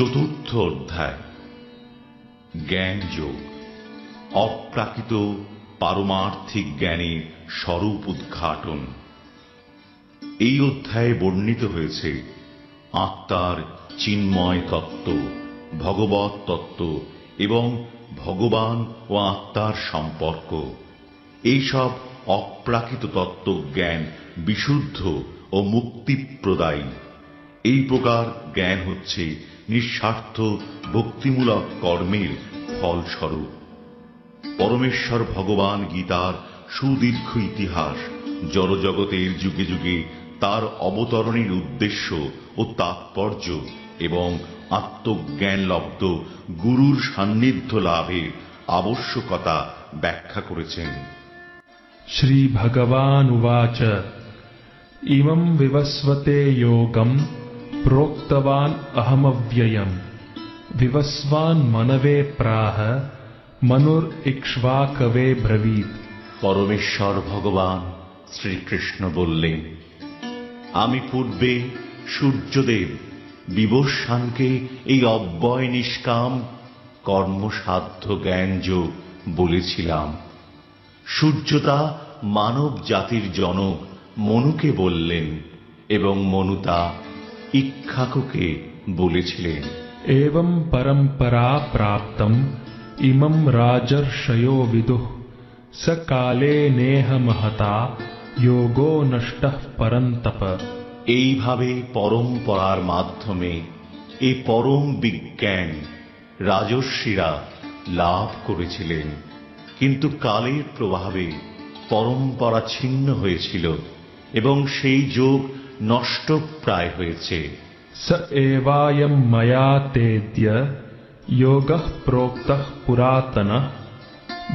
চতুর্থ অধ্যায় জ্ঞান যোগ, অপ্রাকৃত পারমার্থিক জ্ঞানের স্বরূপ উদ্ঘাটন। এই অধ্যায়ে বর্ণিত হয়েছে আত্মার চিন্ময় তত্ত্ব, ভগবৎ তত্ত্ব এবং ভগবান ও আত্মার সম্পর্ক। এইসব অপ্রাকৃত তত্ত্ব জ্ঞান বিশুদ্ধ ও মুক্তিপ্রদায়ী। এই প্রকার জ্ঞান হচ্ছে নিঃস্বার্থ ভক্তিমূলক কর্মের ফলস্বরূপ। পরমেশ্বর ভগবান গীতার সুদীর্ঘ ইতিহাস, জড়জগতের যুগে যুগে তার অবতরণের উদ্দেশ্য ও তাৎপর্য এবং আত্মজ্ঞানলব্ধ গুরুর সান্নিধ্য লাভের আবশ্যকতা ব্যাখ্যা করেছেন। শ্রী ভগবান উবাচ ইমং বিবস্বতে যোগং প্रोक्तवान् अहमव्ययम् विवस्वान् मनवे प्राह मनुरिक्ष्वाकवे ब्रवीत्। পরমেশ্বর ভগবান শ্রীকৃষ্ণ বললেন, আমি পূর্বে সূর্যদেব বিবস্বানকে এই অব্যয় নিষ্কাম কর্মসাধ্য জ্ঞানযোগ বলেছিলাম। সূর্যতা মানব জাতির জনক মনুকে বললেন এবং মনুতা ইক্ষ্বাকুকে বলেছিলেন। एवं परंपरा प्राप्तम् इमं राजर्षयो विदुः स काले नेह महता योगो नष्टः परन्तप। এইভাবে পরম্পরার মাধ্যমে এই পরম বিজ্ঞান রাজর্ষিরা লাভ করেছিলেন, কিন্তু কালের প্রভাবে পরম্পরা ছিন্ন হয়েছিল এবং সেই যোগ নষ্ট প্রায় হয়েছে। स एवायं मया तेद्य योगः प्रोक्तः पुरातनः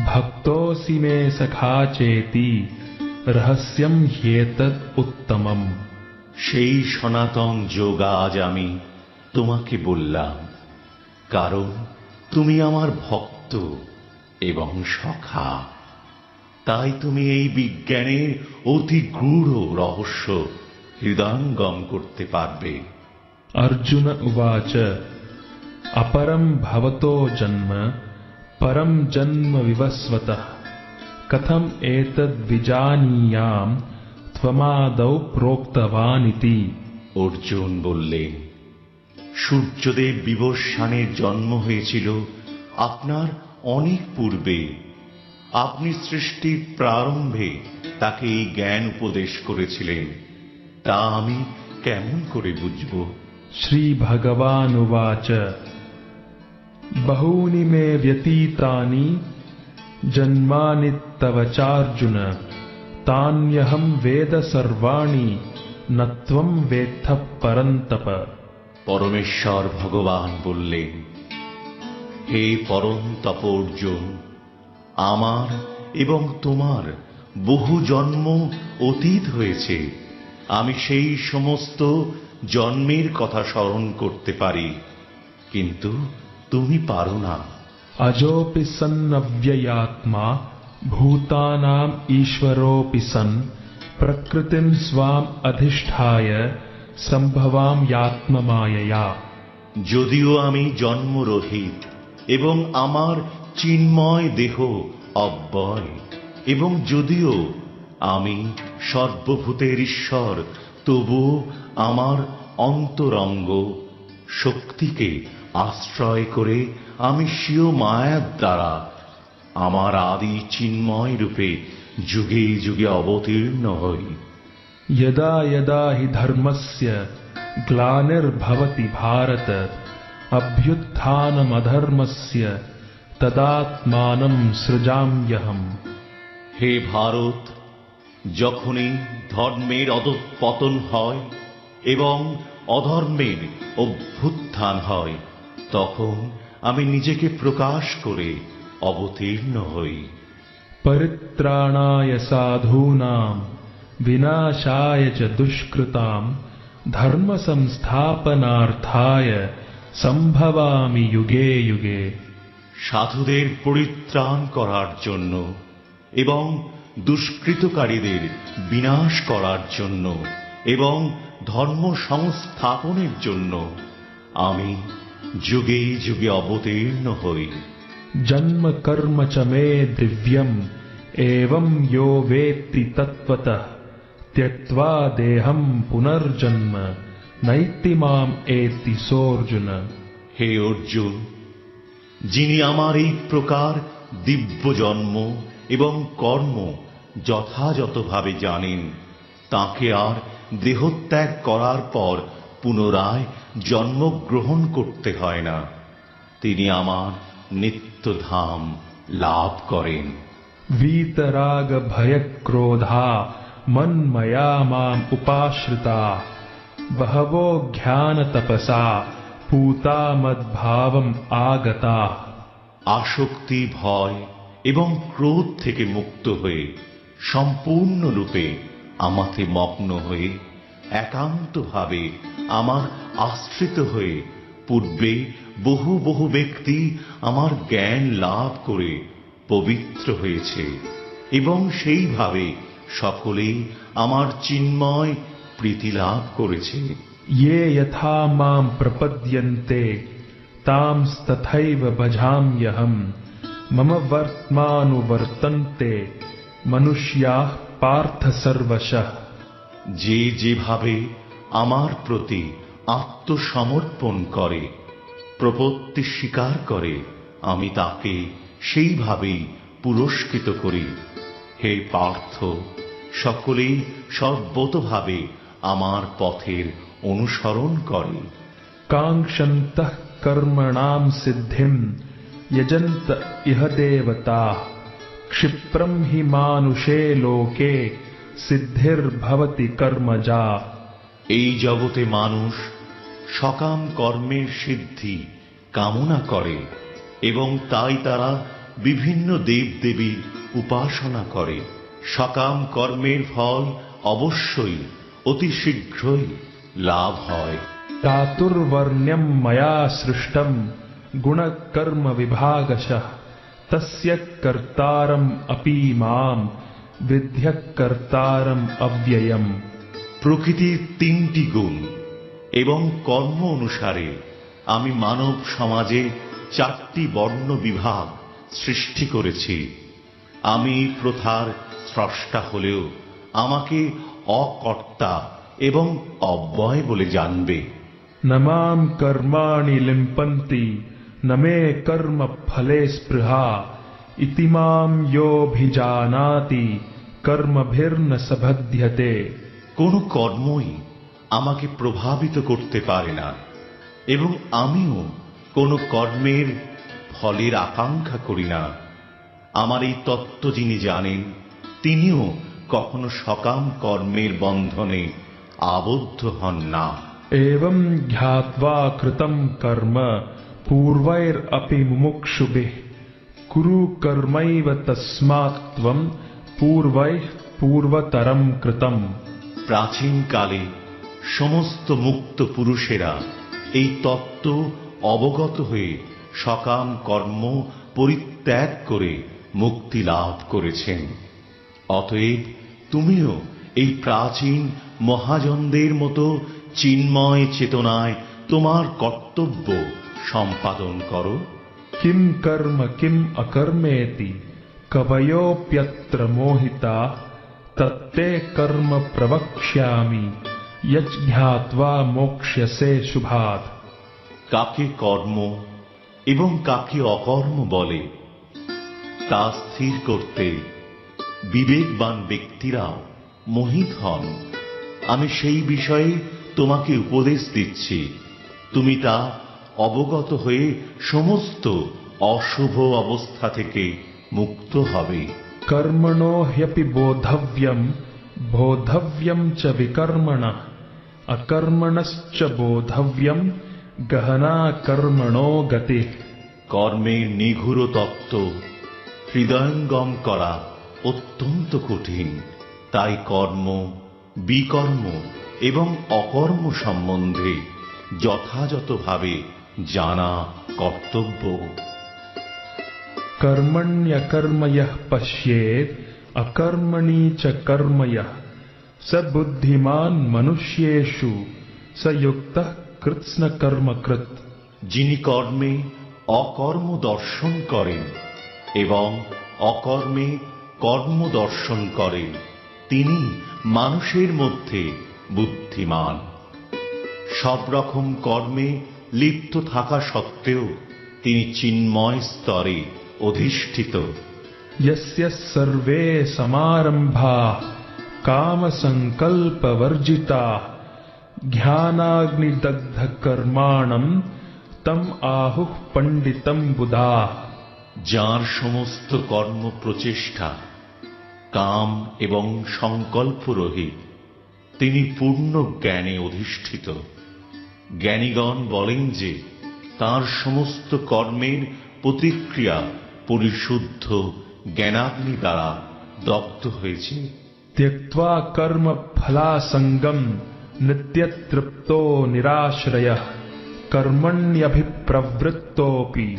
भक्तोऽसि मे सखा चेति रहस्यं ह्येतद् उत्तमम्। সেই সনাতন যোগ আজ আমি তোমাকে বললাম, কারণ তুমি আমার ভক্ত এবং সখা। তাই তুমি এই বিজ্ঞানের অতি গূঢ় রহস্য হৃদয়ঙ্গম করতে পারবে। अर्जुन उवाच अपरं भवतो जन्म परं जन्म विवस्वतः कथम एतद्विजानीयाम् त्वमादौ प्रोक्तवानिति। অর্জুন বললেন, সূর্যদেব বিবস্বানের জন্ম হয়েছিল আপনার অনেক পূর্বে। আপনি সৃষ্টির প্রারম্ভে তাকে এই জ্ঞান উপদেশ করেছিলেন, তা আমি কেমন করে বুঝব? श्री भगवान उवाच बहूनि मे व्यतीतानि जन्मानि तव चार्जुन तान्यहं वेद सर्वाणि न त्वं वेत्थः परन्तप। পরমেশ্বর ভগবান বললেন, হে পরন্তপ অর্জুন, আমার এবং তোমার বহু জন্ম অতীত হয়েছে। আমি সেই সমস্ত জন্মের কথা স্মরণ করতে পারি, কিন্তু তুমি পারো না। अजोऽपि सन्नव्ययात्मा भूतानाम् ईश्वरोऽपि सन् प्रकृतिं स्वाम् अधिष्ठाय सम्भवाम्यात्ममायया। যদিও আমি জন্মরহিত এবং আমার চিন্ময় দেহ অব্যয়, এবং যদিও আমি সর্বভূতের ঈশ্বর, তবুও আমার অন্তরঙ্গ শক্তিকে আশ্রয় করে আমি স্বীয় মায়ার দ্বারা আমার আদি চিন্ময় রূপে যুগে যুগে অবতীর্ণ হই। यदा यदा हि धर्मस्य ग्लानिर्भवति भारत अभ्युत्थानमधर्मस्य तदात्मानं सृजाम्यहम्। হে ভারত, যখনই ধর্মের অধঃপতন হয় এবং অধর্মের অভ্যুত্থান হয়, তখন আমি নিজেকে প্রকাশ করে অবতীর্ণ হই। परित्राणाय साधूनां विनाशाय च दुष्कृतां धर्म संस्थापनार्थाय संभवामि युगे युगे। সাধুদের পরিত্রাণ করার জন্য এবং দুষ্কৃতকারীদের বিনাশ করার জন্য এবং ধর্ম সংস্থাপনের জন্য আমি যুগে যুগে অবতীর্ণ হই। जन्म कर्म च मे दिव्यम् एवं यो वेत्ति तत्त्वतः त्यक्त्वा देहं पुनर्जन्म नैति माम एति सोऽर्जुन। হে অর্জুন, যিনি আমার এই প্রকার দিব্য জন্ম এবং কর্ম যথাযথভাবে জানেন, তাকে আর দেহত্যাগ করার পর পুনরায় জন্মগ্রহণ করতে হয় না। তিনি আমার নিত্যধাম লাভ করেন। वीतराग भय क्रोधा मन्मया माम उपाश्रिता बहवो ज्ञान तपसा पूता मद्भावम आगता। আসক্তি, ভয় এবং ক্রোধ থেকে মুক্ত হয়ে সম্পূর্ণরূপে আমাতে মগ্ন হয়ে একান্তভাবে আমার আশ্রিত হয়ে পূর্বে বহু বহু ব্যক্তি আমার জ্ঞান লাভ করে পবিত্র হয়েছে এবং সেইভাবে সকলেই আমার চিন্ময় প্রীতি লাভ করেছে। ये यथा मां प्रपद्यन्ते तांस्तथैव भजाम्यहम् मम वर्त्मानुवर्तन्ते मनुष्याः पार्थ सर्वशः। যে যেভাবে আমার প্রতি আত্মসমর্পণ করে, প্রপত্তি স্বীকার করে, আমি তাকে সেইভাবেই পুরস্কৃত করি। হে পার্থ, সকলেই সর্বতোভাবে আমার পথের অনুসরণ করে। काङ्क्षन्तः कर्मणां सिद्धिं यजन्त इह देवताः क्षिप्रं हि मानुषे लोके सिद्धिर्भवति कर्मजा। এই জগতে মানুষ সকাম কর্মের সিদ্ধি কামনা করে এবং তাই তারা বিভিন্ন দেবদেবীর উপাসনা করে। সকাম কর্মের ফল অবশ্যই অতি শীঘ্রই লাভ হয়। चातुर्वर्ण्यं मया सृष्टं गुणकर्म विभागशः तस्य कर्तारम् अपि मां विद्यः कर्तारम् अव्ययम्। প্রকৃতির তিনটি গুণ এবং কর্ম অনুসারে আমি মানব সমাজে চারটি বর্ণ বিভাগ সৃষ্টি করেছি। আমি প্রথার স্রষ্টা হলেও আমাকে অকর্তা এবং অব্যয় বলে জানবে। न मां कर्माणि लिम्पन्ति न मे कर्म फले स्पृहा इति मां योऽभिजानाति कर्मभिर्न सबध्यते। কোনো কর্মই আমাকে প্রভাবিত করতে পারে না এবং আমিও কোনো কর্মের ফলের আকাঙ্ক্ষা করি না। আমার এই তত্ত্ব যিনি জানেন, তিনিও কখনো সকাম কর্মের বন্ধনে আবদ্ধ হন না। एवं ज्ञात्वा कृतं कर्म पूर्वैरपि मुमुक्षुभिः कुरु कर्मैव तस्मात् त्वं पूर्वैः पूर्वतरं कृतम्। প্রাচীনকালে সমস্ত মুক্ত পুরুষেরা এই তত্ত্ব অবগত হয়ে সকাম কর্ম পরিত্যাগ করে মুক্তি লাভ করেছেন। অতএব তুমিও এই প্রাচীন মহাজনদের মতো চিন্ময় চেতনায় তোমার কর্তব্য সম্পাদন করো। किं कर्म किम अकर्मेति कवयोप्यत्र मोहिता तत्ते कर्म प्रवक्ष्यामि यज्ञात्वा मोक्ष्यसे शुभात्। কাকে কর্ম এবং কাকে অকর্ম বলে তা স্থির করতে বিবেকবান ব্যক্তিরাও মোহিত হন। আমি সেই বিষয়ে তোমাকে উপদেশ দিচ্ছি, তুমি তা অবগত হয়ে সমস্ত অশুভ অবস্থা থেকে মুক্ত হবে। कर्मणो ह्यपि बोधव्यं बोधव्यं च विकर्मणः अकर्मणश्च बोधव्यं गहना कर्मणो गतिः। কর্মের নিগূঢ় তত্ত্ব হৃদয়ঙ্গম করা অত্যন্ত কঠিন, তাই কর্ম, বিকর্ম এবং অকর্ম সম্বন্ধে যথাযথভাবে জানা কর্তব্য। कर्मण्यकर्म यः पश्येत् अकर्मणि च कर्म यः स बुद्धिमान् मनुष्येषु स युक्तः कृत्स्न कर्म कृत्। যিনি কর্মে অকর্ম দর্শন করেন এবং অকর্মে কর্ম দর্শন করেন, তিনি মানুষের মধ্যে বুদ্ধিমান। সব রকম কর্মে লিপ্ত থাকা সত্ত্বেও তিনি চিন্ময় স্তরে অধিষ্ঠিত। यस्य सर्वे समारंभाः काम संकल्प वर्जिताः ज्ञानाग्निदग्ध कर्माणं तम आहुः पंडितम बुधाः। যার সমস্ত কর্ম প্রচেষ্টা কাম এবং সংকল্প রহিত, তিনি পূর্ণ জ্ঞানে অধিষ্ঠিত। জ্ঞানীগণ বলেন যে তার সমস্ত কর্মের প্রতিক্রিয়া পরিশুদ্ধ জ্ঞানাগ্নি দ্বারা দগ্ধ হয়েছে। त्यक्त्वा कर्म फलासंगम नित्यतृप्तो निराश्रयः कर्मण्यभिप्रवृत्तोऽपि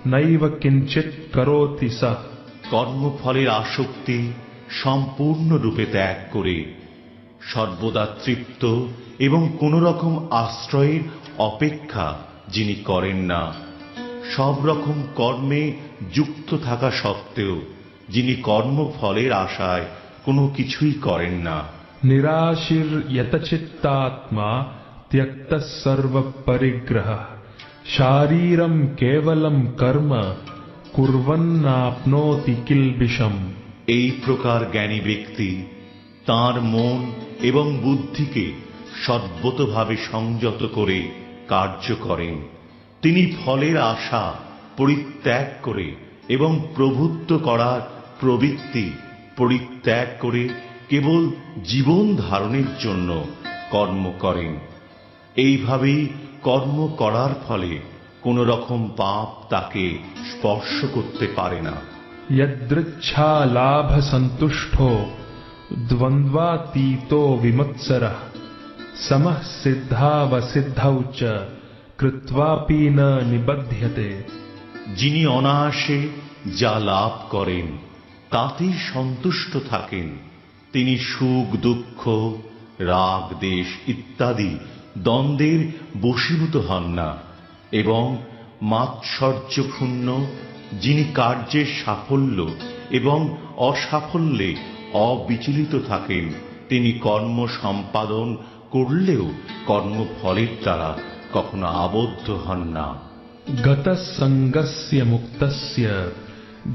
नैव किंचित् करोति सः। কর্মফলের আসক্তি সম্পূর্ণরূপে ত্যাগ করে সর্বদা তৃপ্ত এবং কোন রকম আশ্রয়ের অপেক্ষা যিনি করেন না, সব রকম কর্মে যুক্ত থাকা সত্ত্বেও যিনি কর্মফলের আশায় কোনো কিছুই করেন না। निराशिर यतचित्तात्मा त्यक्तः सर्व परिग्रहः शारीरम केवलम कर्म कुर्वन्नाप्नोति किल्बिषम। এই প্রকার জ্ঞানী ব্যক্তি তার মন এবং বুদ্ধিকে সর্বতোভাবে সংযত করে কার্য করেন। তিনি ফলের আশা পরিত্যাগ করে এবং প্রভুত্ব করার প্রবৃত্তি পরিত্যাগ করে কেবল জীবন ধারণের জন্য কর্ম করেন। এইভাবেই কর্ম করার ফলে কোন রকম পাপ তাকে স্পর্শ করতে পারে না। यदृच्छा लाभ संतुष्टो द्वंद्वातीतो विमत्सरः समः सिद्धावसिद्धौ च कृत्वापि न निबध्यते। যিনি অনায়াসে যা লাভ করেন তাতেই সন্তুষ্ট থাকেন, তিনি সুখ দুঃখ রাগ দেশ ইত্যাদি দ্বন্দ্বের বশীভূত হন না, এবং মাৎসর্যপূর্ণ যিনি কার্যের সাফল্য এবং অসাফল্যে অবিচলিত থাকেন, তিনি কর্ম সম্পাদন করলেও কর্মফলের দ্বারা কখনো আবদ্ধ হন না। गतः संगस्य मुक्तस्य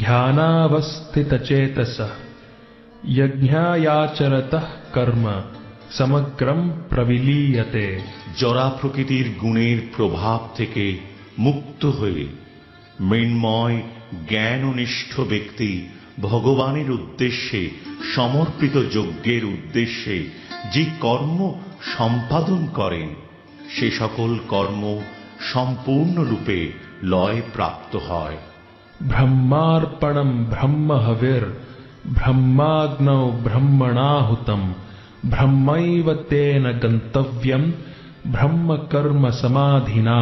ध्यानावस्थितचेतसः यज्ञायाचरतः कर्म समग्रम प्रविलीयते। জড়া প্রকৃতির গুণের প্রভাব থেকে মুক্ত হয়ে মৃন্ময় জ্ঞাননিষ্ঠ ব্যক্তি ভগবানের উদ্দেশ্যে সমর্পিত যজ্ঞের উদ্দেশ্যে যে কর্ম সম্পাদন করেন, সে সকল কর্ম সম্পূর্ণরূপে লয় প্রাপ্ত হয়। ब्रह्मार्पणम ब्रह्म हविर ब्रह्माग्नौ ब्रह्मणाहुतम ब्रह्मैव तेन गन्तव्यम ब्रह्म कर्म समाधिना।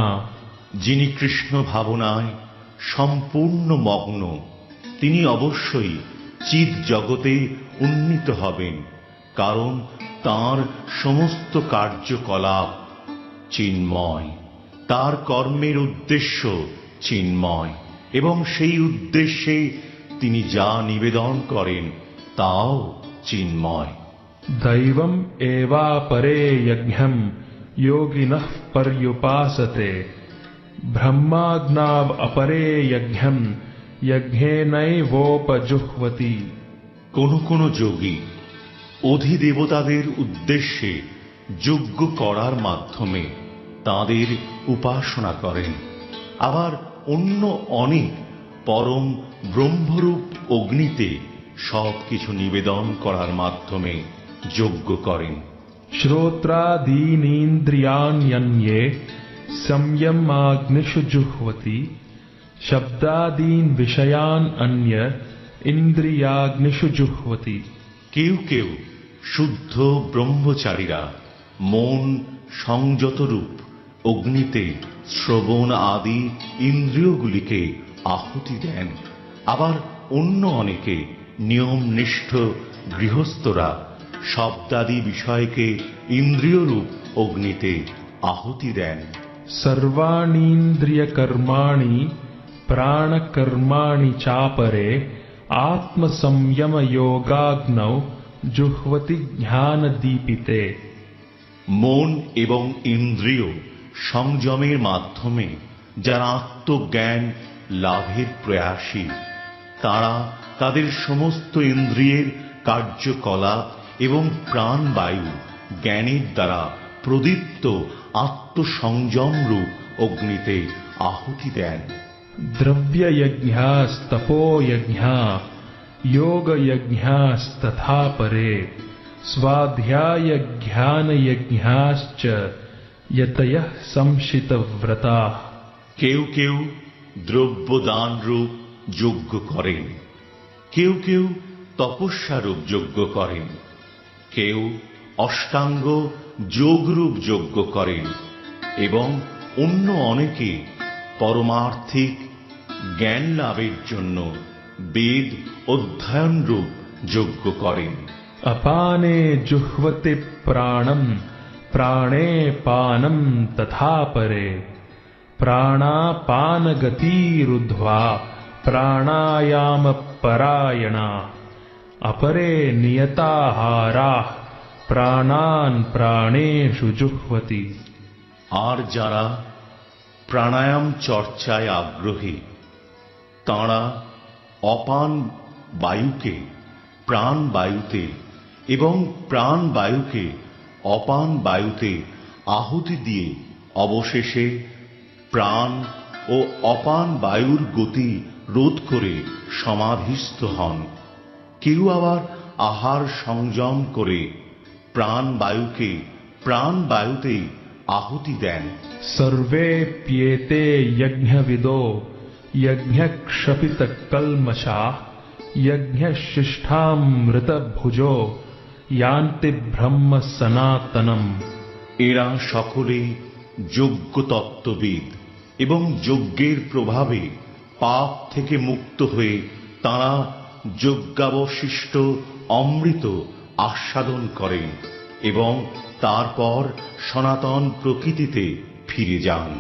যিনি কৃষ্ণ ভাবনায় সম্পূর্ণ মগ্ন, তিনি অবশ্যই চিৎ জগতে উন্নীত হবেন, কারণ তার সমস্ত কার্যকলাপ চিন্ময়, তার কর্মের উদ্দেশ্য চিন্ময়, এবং সেই উদ্দেশ্যে তিনি যা নিবেদন করেন তাও চিন্ময়। दैवम एवापरे यज्ञम योगिनः पर्युपासते ब्रह्माग्नाव अपरे यज्ञम यज्ञेनैवोपजुह्वति। কোন কোন যোগী অধিদেবতাদের উদ্দেশ্যে যজ্ঞ করার মাধ্যমে তাঁদের উপাসনা করেন, আবার অন্য অনেক পরম ব্রহ্মরূপ অগ্নিতে সবকিছু নিবেদন করার মাধ্যমে যজ্ঞ করেন। श्रोत्रादीनीन्द्रियाण्यन्ये संयमाग्निषु जुह्वति शब्दादीन विषयान अन्य इंद्रियाग्निषु जुह्वति। কেউ কেউ শুদ্ধ ব্রহ্মচারীরা মন সংযতরূপ অগ্নিতে শ্রবণ আদি ইন্দ্রিয়গুলিকে আহুতি দেন, আবার অন্য অনেকে নিয়মনিষ্ঠ গৃহস্থরা শব্দাদি বিষয়কে ইন্দ্রিয়রূপ অগ্নিতে আহুতি দেন। सर्वाणीन्द्रियकर्माणि प्राणकर्माणि चापरे आत्मसंयमयोगाग्नौ जुह्वति ज्ञानदीपिते। মন এবং ইন্দ্রিয় সংযমের মাধ্যমে যারা আত্মজ্ঞান লাভের প্রয়াসী, তারা তাদের সমস্ত ইন্দ্রিয়ের কার্যকলাপ এবং প্রাণবায়ু জ্ঞানের দ্বারা প্রদীপ্ত আত্মসংযম রূপ অগ্নিতে আহুতি দেন। द्रव्ययज्ञास्तपोयज्ञा योगयज्ञास्तथा परे स्वाध्यायज्ञानयज्ञाश्च यतयः संशितव्रताः। কেউ কেউ দ্রব্যদান রূপ যজ্ঞ করেন, কেউ কেউ তপস্যারূপ যজ্ঞ করেন, কেউ অষ্টাঙ্গ যোগরূপ যজ্ঞ করেন এবং অন্য অনেকে পরমার্থিক জ্ঞান লাভের জন্য বেদ অধ্যয়ন রূপ যজ্ঞ করেন। अपाने जुह्वति प्राणं प्राणे पानं तथा परे प्राणापानगतिरुद्ध्वा प्राणायामपरायणा अपरे नियताहाराः प्राणान् प्राणेषु जुह्वति। আর যারা প্রাণায়াম চর্চায় আগ্রহী, তাঁরা অপান বায়ুকে প্রাণ বায়ুতে এবং প্রাণ বায়ুকে অপান বায়ুতে আহুতি দিয়ে অবশেষে প্রাণ ও অপান বায়ুর গতি রোধ করে সমাধিস্থ হন। কেউ আবার আহার সংযম করে প্রাণ বায়ুকে প্রাণ বায়ুতেই আহুতি দেন। सर्वेऽप्येते यज्ञविदो यज्ञक्षपितकल्मषाः यज्ञशिष्ठामृतभुजो यान्ति ब्रह्म सनातनम्। এরা সকলেই যজ্ঞ তত্ত্ববিদ এবং যজ্ঞের প্রভাবে পাপ থেকে মুক্ত হয়ে তাঁরা যজ্ঞাবশিষ্ট অমৃত আস্বাদন করেন এবং তারপর সনাতন প্রকৃতিতে ফিরে যান।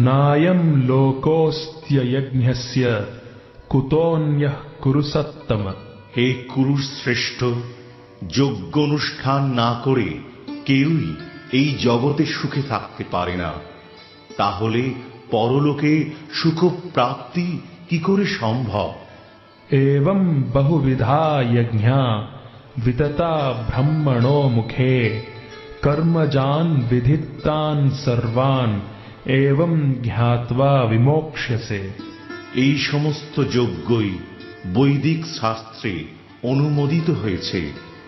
नायं लोकोऽस्त्ययज्ञस्य कुतोऽन्यः कुरु सत्तम। হে কুরুশ্রেষ্ঠ, যজ্ঞ অনুষ্ঠান না করে কেউই এই জগতে সুখে থাকতে পারে না, তাহলে পরলোকে সুখ প্রাপ্তি কি করে সম্ভব? एवं बहुविधा यज्ञा वितता ब्रह्मणो मुखे कर्मजान् विधितान् सर्वान् एवं ज्ञात्वा विमोक्ष्यसे। এই সমস্ত যজ্ঞই বৈদিক শাস্ত্রে অনুমোদিত হয়েছে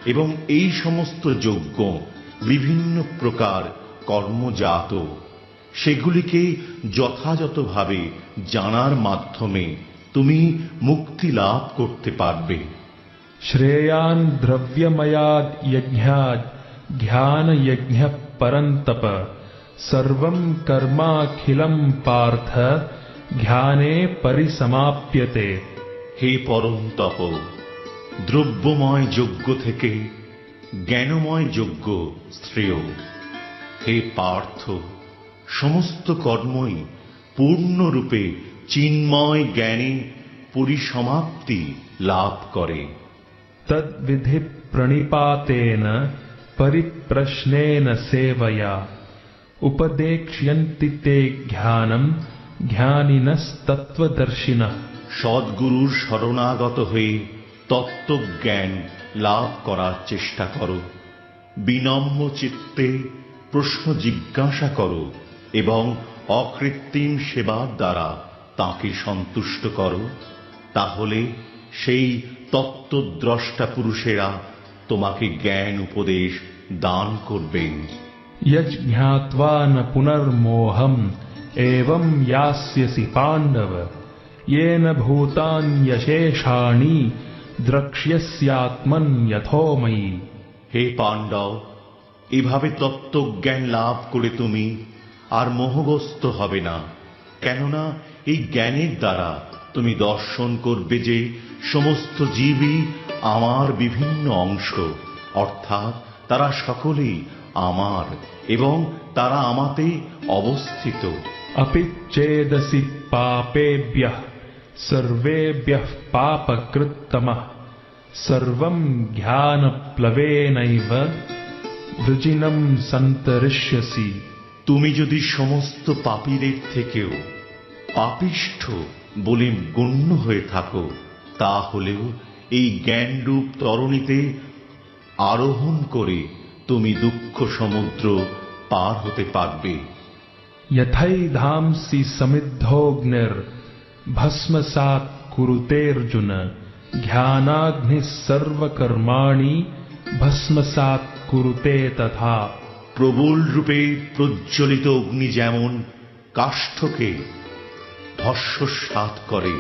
এবং এই সমস্ত যজ্ঞ বিভিন্ন প্রকার কর্মজাত। সেগুলিকে যথাযথভাবে জানার মাধ্যমে তুমি মুক্তি লাভ করতে পারবে। श्रेयान् द्रव्यमयाद् यज्ञाद् ज्ञानयज्ञः परन्तप सर्वं कर्माखिलं पार्थ জ্ঞানে পরিসমাপ্যতে। হে পরন্তপ, দ্রব্যময় যজ্ঞ থেকে জ্ঞানময় যজ্ঞ শ্রেয়। হে পার্থ, সমস্ত কর্মই পূর্ণরূপে চিন্ময় জ্ঞানে পরিসমাপ্তি লাভ করে। তদ্বিধি প্রণিপাতেন পরিপ্রশ্নেন সেবয়া উপদেক্ষ্যন্তি তে জ্ঞানম জ্ঞানিনস্তত্ত্বদর্শিনঃ। সদ্গুরুর শরণাগত হয়ে তত্ত্বজ্ঞান লাভ করার চেষ্টা করো, বিনম্র চিত্তে প্রশ্ন জিজ্ঞাসা করো এবং অকৃত্রিম সেবার দ্বারা তাঁকে সন্তুষ্ট করো। তাহলে সেই তত্ত্বদ্রষ্টা পুরুষেরা তোমাকে জ্ঞান উপদেশ দান করবেন। यज्ञात्वा न पुनर्मोहम एवं यास्यसि पांडव येन भूतान्यशेषाणि द्रक्ष्यस्यात्मन यथोमयि। হে পাণ্ডব, এভাবে তত্ত্বজ্ঞান লাভ করে তুমি আর মোহগ্রস্ত হবে না, কেননা এই জ্ঞানের দ্বারা তুমি দর্শন করবে যে সমস্ত জীবই আমার বিভিন্ন অংশ, অর্থাৎ তারা সকলেই আমার এবং তারা আমাতে অবস্থিত। अपि चेदसि पापेभ्यः सर्वेभ्यः पापकृत्तमः सर्वं ज्ञानप्लवेनैव वृजिनं सन्तरिष्यसि। তুমি যদি সমস্ত পাপীদের থেকেও পাপিষ্ঠ বলে গণ্য হয়ে থাকো, তাহলেও এই জ্ঞানরূপ তরণীতে আরোহণ করে তুমি দুঃখ সমুদ্র পার হতে পারবে। यथैधांसि समिद्धोऽग्निर्भस्मसात् कुरुतेऽर्जुन ज्ञानाग्निः सर्वकर्माणि भस्मसात् कुरुते तथा। প্রবল রূপে প্রজ্বলিত অগ্নি যেমন কাষ্ঠকে ভস্মসাৎ করে,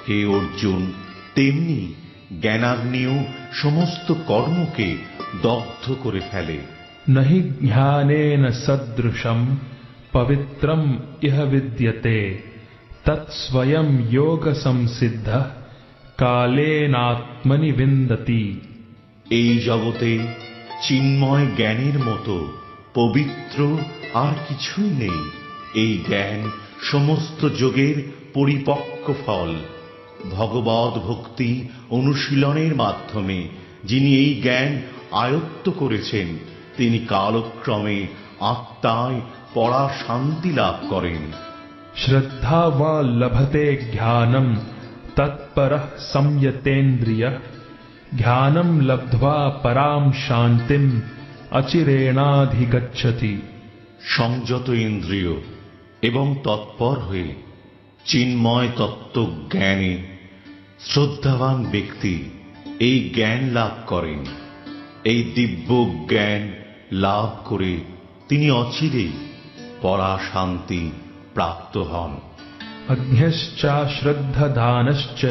হে অর্জুন, তেমনি জ্ঞানাগ্নিও সমস্ত কর্মকে দগ্ধ করে ফেলে। नहि ज्ञानेन सदृशं पवित्रम् इह विद्यते तत्स्वयं योगसंसिद्धः कालेनात्मनि विन्दति। এই জগতে চিন্ময় জ্ঞানের মতো পবিত্র আর কিছুই নেই। এই জ্ঞান সমস্ত যোগের পরিপক্ক ফল। ভগবদ ভক্তি অনুশীলনের মাধ্যমে যিনি এই জ্ঞান আয়ত্ত করেছেন, তিনি কালক্রমে আত্মায় পরা শান্তি লাভ করেন। श्रद्धावान् लभते ज्ञानं तत्परः संयतेन्द्रियः ज्ञानं लब्ध्वा परां शान्तिम् अचिरेणाधिगच्छति। সংযত ইন্দ্রিয় এবং তৎপর হয়ে চিন্ময় তত্ত্ব জ্ঞানে শ্রদ্ধাবান ব্যক্তি এই জ্ঞান লাভ করেন। এই দিব্য জ্ঞান লাভ করে তিনি অচিরেই পরা শান্তি প্রাপ্ত হন। अज्ञश्च श्रद्धधानश्च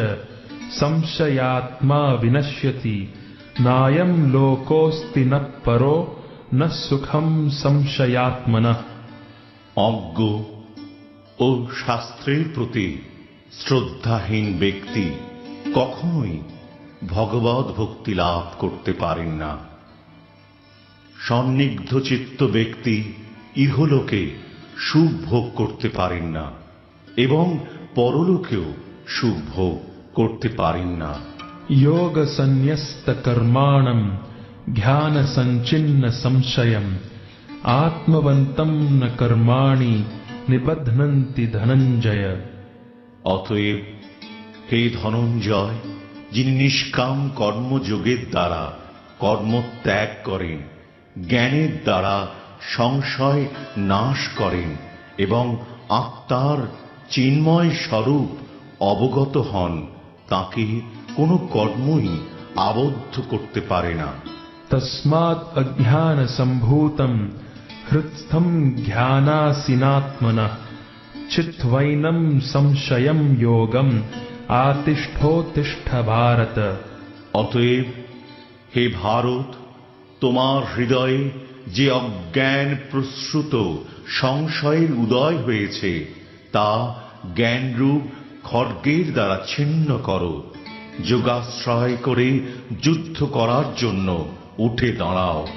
संशयात्मा विनश्यति नायं लोकोऽस्ति न परो न सुखं संशयात्मनः। অজ্ঞ ও শাস্ত্রের প্রতি শ্রদ্ধাহীন ব্যক্তি কখনোই ভগবদ ভক্তি লাভ করতে পারেন না। সন্নিগ্ধ চিত্ত ব্যক্তি ইহলোকে সুখ ভোগ করতে পারেন না এবং পরলোকেও সুখ ভোগ করতে পারেন না। योग संन्यस्त कर्माणं ध्यान संचिन्न संशयम् आत्मवन्तं न कर्माणि निबध्नन्ति धनञ्जय। অতএব হে ধনঞ্জয়, যিনি নিষ্কাম কর্মযোগের দ্বারা কর্ম ত্যাগ করেন, জ্ঞানের দ্বারা সংশয় নাশ করেন এবং আত্মার চিন্ময় স্বরূপ অবগত হন, তাকে কোনো কর্মই আবদ্ধ করতে পারে না। तस्मात् अज्ञान सम्भूतं हृत्स्थं ज्ञानासिनात्मनः चित्वैनं संशयं योगम् आतिष्ठोत्तिष्ठ भारत। অতএব হে ভারত, তোমার হৃদয়ে যে অজ্ঞান প্রসূত সংশয়ের উদয় হয়েছে, তা জ্ঞানরূপ খড়গের দ্বারা ছিন্ন করো। যোগাশ্রয় করে যুদ্ধ করার জন্য উঠে দাঁড়াও।